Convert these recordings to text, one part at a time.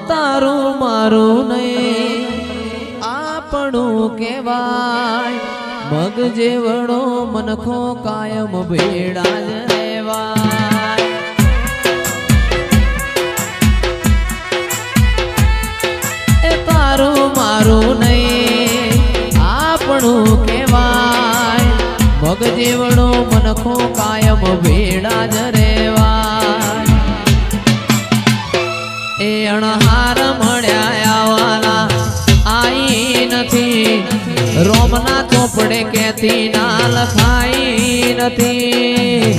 તારું મારું નહીં આપણું કહેવાય મગ જેવડો મનખો કાયમ ભેડા જ રહેવાય એ તારું મારું નહીં આપણું કહેવાય મગ જેવડો મનખો કાયમ ભેડા જ રહેવાય એ અણહાર મળ્યા આવવાના આઈ નથી રોમના ચોપડે કેતી ના લખાઈ નથી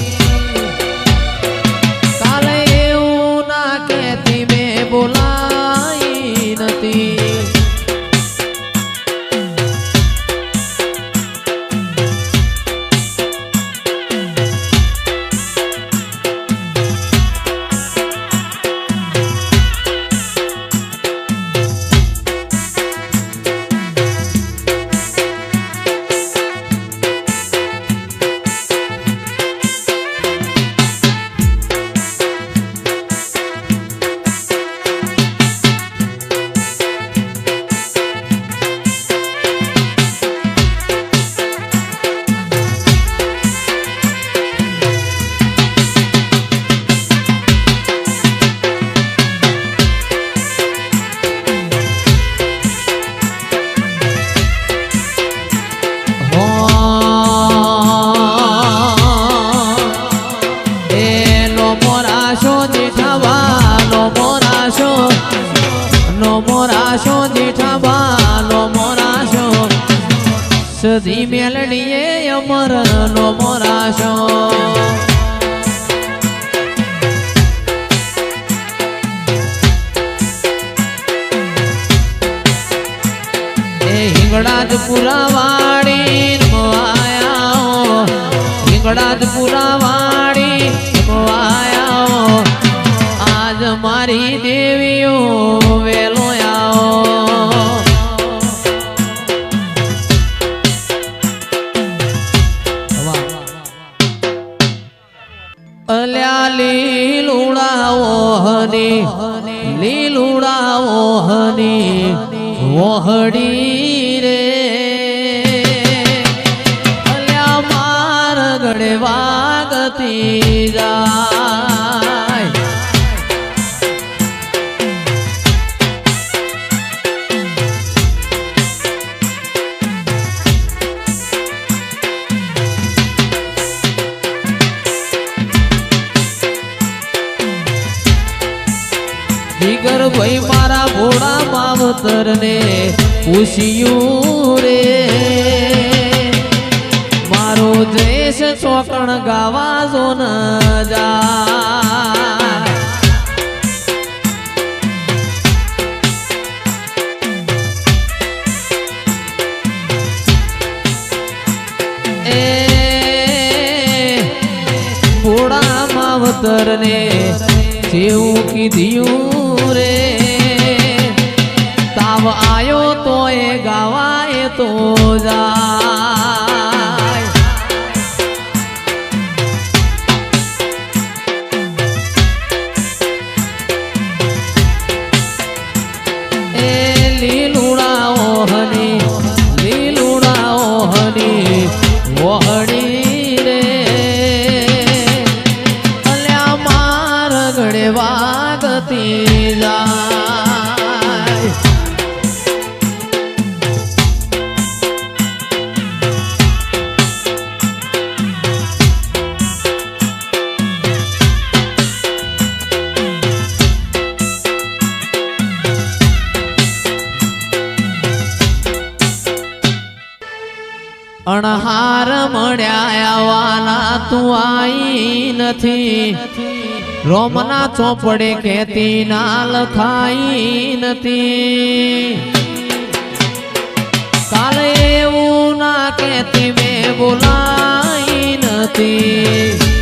કાલે એવું ના કેતી મેં બોલાઈ નથી સદી મેલડીએ અમર નો મોરાશો એ હિંગળા જ પુરા વાડી આયા હિંગળા જ પુરા વાડી આયા આજ મારી દેવીઓ વેલો અલ્યા લીલુડાઓ હની વહડી રે અલ્યા માર ગળે વાગતી જાય જીગર ભાઈ મારા ભોળા માવતર ને પૂછ્યું રે મારો દેશ ચોકણ ગાવા જો ન જાય એ ભોળા માવતર ને જેવું કીધું રે તાવ આયો તો એ ગાવાય તો જાય એ લીલુડાઓ હની વહડી રે અલ્યા માર ગળે વાગતી જાય અણહાર મળ્યા આવવાના તું આઈ નથી રોમના ચોપડે ખેતી ના લખાઈ નથી કાલે એવું ના કેતી મેં બોલાઈ નથી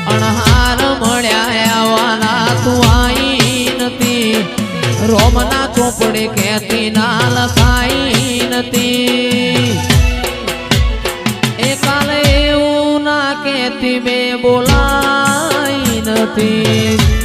અણહાર મળ્યા આવવાના તું આઈ નથી રોમના ચોપડે કેતી ના લખાઈ નથી એક ધીમે બોલાય નથી